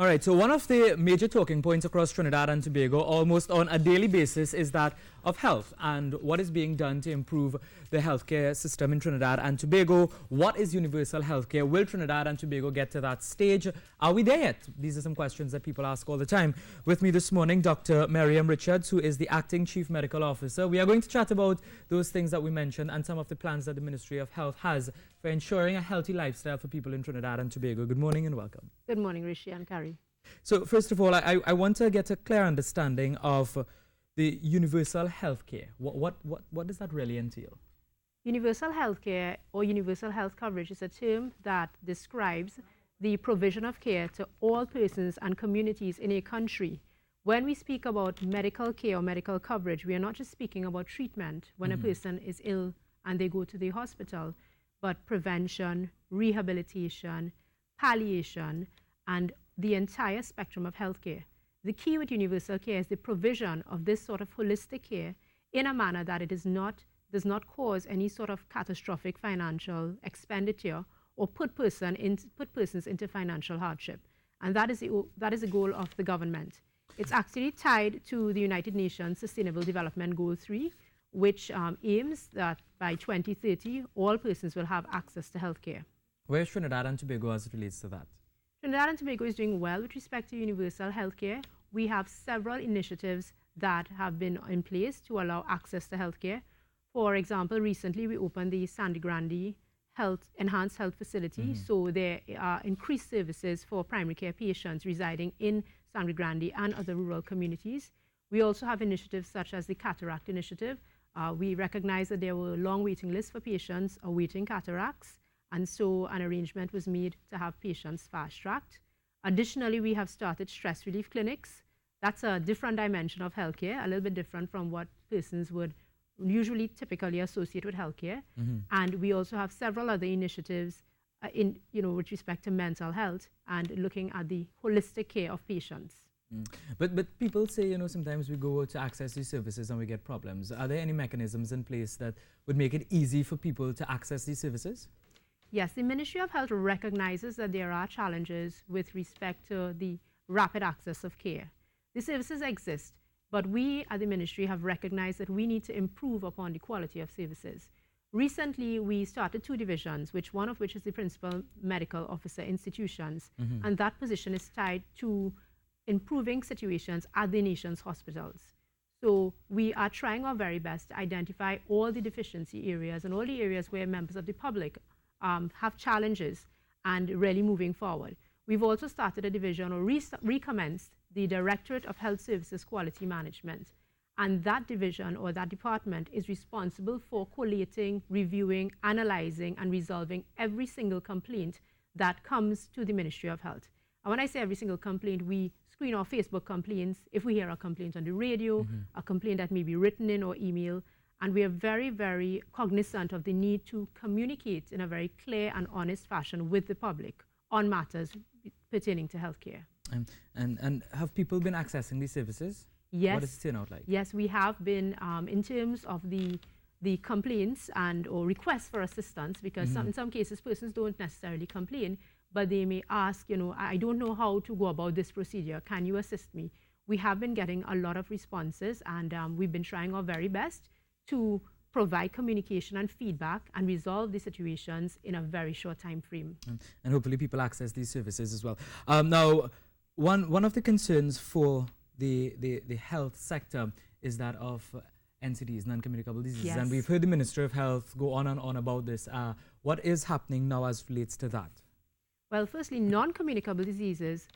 All right, so one of the major talking points across Trinidad and Tobago almost on a daily basis is that of health and what is being done to improve the healthcare system in Trinidad and Tobago. What is universal healthcare? Will Trinidad and Tobago get to that stage? Are we there yet? These are some questions that people ask all the time. With me this morning, Dr. Miriam Richards, who is the Acting Chief Medical Officer. We are going to chat about those things that we mentioned and some of the plans that the Ministry of Health has for ensuring a healthy lifestyle for people in Trinidad and Tobago. Good morning and welcome. Good morning, Rishi and Carrie. So first of all, I want to get a clear understanding of the universal healthcare. What does that really entail? Universal healthcare or universal health coverage is a term that describes the provision of care to all persons and communities in a country. When we speak about medical care or medical coverage, we are not just speaking about treatment when a person is ill and they go to the hospital, but prevention, rehabilitation, palliation, and the entire spectrum of healthcare. The key with universal care is the provision of this sort of holistic care in a manner that it does not cause any sort of catastrophic financial expenditure or put persons into financial hardship. And that is the goal of the government. It's actually tied to the United Nations Sustainable Development Goal 3, which aims that by 2030, all persons will have access to healthcare. Where is Trinidad and Tobago as it relates to that? Trinidad and Tobago is doing well with respect to universal healthcare. We have several initiatives that have been in place to allow access to healthcare. For example, recently we opened the Sangre Grande Enhanced Health Facility, so there are increased services for primary care patients residing in Sangre Grande and other rural communities. We also have initiatives such as the Cataract Initiative. We recognize that there were long waiting lists for patients awaiting cataracts, and so an arrangement was made to have patients fast-tracked. Additionally, we have started stress relief clinics. That's a different dimension of healthcare, a little bit different from what persons would usually typically associate with healthcare. And we also have several other initiatives with respect to mental health and looking at the holistic care of patients. But people say, sometimes we go to access these services and we get problems. Are there any mechanisms in place that would make it easy for people to access these services? Yes, the Ministry of Health recognizes that there are challenges with respect to the rapid access of care. The services exist, but we at the Ministry have recognized that we need to improve upon the quality of services. Recently, we started 2 divisions, one of which is the Principal Medical Officer Institutions, and that position is tied to improving situations at the nation's hospitals. So we are trying our very best to identify all the deficiency areas and all the areas where members of the public have challenges and really moving forward. We've also started a division or recommenced the Directorate of Health Services Quality Management. And that division or that department is responsible for collating, reviewing, analyzing, and resolving every single complaint that comes to the Ministry of Health. And when I say every single complaint, we screen our Facebook complaints. If we hear a complaint on the radio, a complaint that may be written in or email, and we are very, very cognizant of the need to communicate in a very clear and honest fashion with the public on matters pertaining to healthcare. And have people been accessing these services? Yes. What does it turn out like? Yes, we have been in terms of the complaints or requests for assistance, because in some cases persons don't necessarily complain, but they may ask, I don't know how to go about this procedure. Can you assist me? We have been getting a lot of responses, and we've been trying our very best to provide communication and feedback and resolve the situations in a very short time frame. And hopefully people access these services as well. Now, one of the concerns for the health sector is that of NCDs, non-communicable diseases. Yes. And we've heard the Minister of Health go on and on about this. What is happening now as relates to that? Well, firstly, non-communicable diseases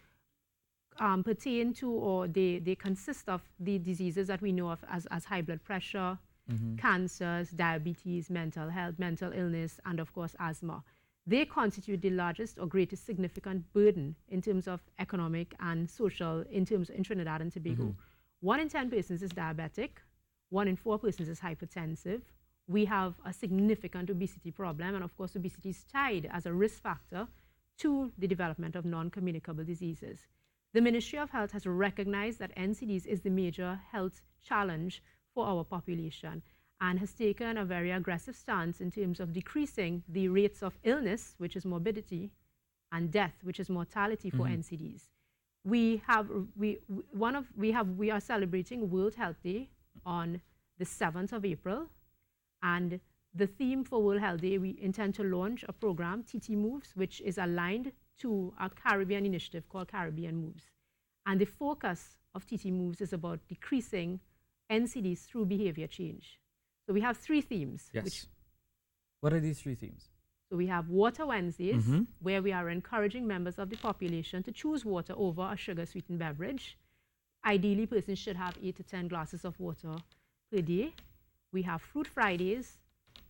pertain to, or they consist of the diseases that we know of as high blood pressure, cancers, diabetes, mental health, mental illness, and of course asthma. They constitute the largest or greatest significant burden in terms of economic and social in Trinidad and Tobago. 1 in 10 persons is diabetic, 1 in 4 persons is hypertensive. We have a significant obesity problem, and of course obesity is tied as a risk factor to the development of non-communicable diseases. The Ministry of Health has recognized that NCDs is the major health challenge for our population and has taken a very aggressive stance in terms of decreasing the rates of illness, which is morbidity, and death, which is mortality for NCDs. we are celebrating World Health Day on the 7th of April, and the theme for World Health Day, we intend to launch a program, TT Moves, which is aligned to a Caribbean initiative called Caribbean Moves. And the focus of TT Moves is about decreasing NCDs through behavior change. So we have 3 themes. Yes. What are these 3 themes? So we have Water Wednesdays, where we are encouraging members of the population to choose water over a sugar-sweetened beverage. Ideally, persons should have 8 to 10 glasses of water per day. We have Fruit Fridays.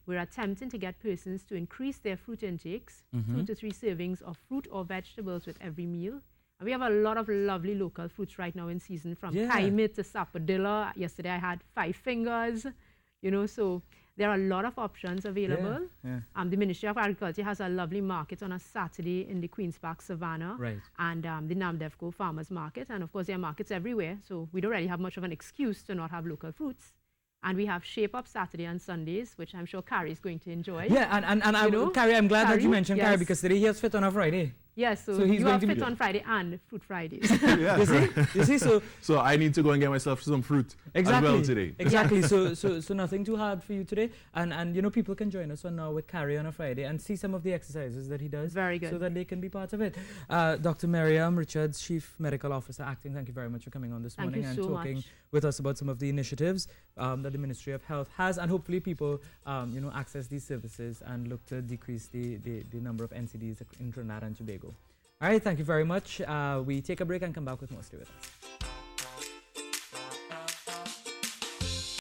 We're attempting to get persons to increase their fruit intakes, 2 to 3 servings of fruit or vegetables with every meal. And we have a lot of lovely local fruits right now in season, from Kaimit to Sapodilla. Yesterday I had 5 fingers, you know, so there are a lot of options available. The Ministry of Agriculture has a lovely market on a Saturday in the Queen's Park Savannah, and the Namdevco Farmers Market. And of course, there are markets everywhere, so we don't really have much of an excuse to not have local fruits. And we have Shape Up Saturday and Sundays, which I'm sure Carrie is going to enjoy. Yeah, and Carrie, I'm glad that you mentioned Carrie, because today he has Fit on a Friday. Yes, so you have Fit on Friday and Fruit Fridays. You see, so I need to go and get myself some fruit as well today. Exactly. So nothing too hard for you today, and you know, people can join us on now with Carrie on a Friday and see some of the exercises that he does. Very good. So that they can be part of it. Dr. Miriam Richards, Chief Medical Officer, Acting. Thank you very much for coming on this morning and talking with us about some of the initiatives that the Ministry of Health has, and hopefully people you know, access these services and look to decrease the number of NCDs in Trinidad and Tobago. All right, thank you very much. We take a break and come back with more. Stay with us.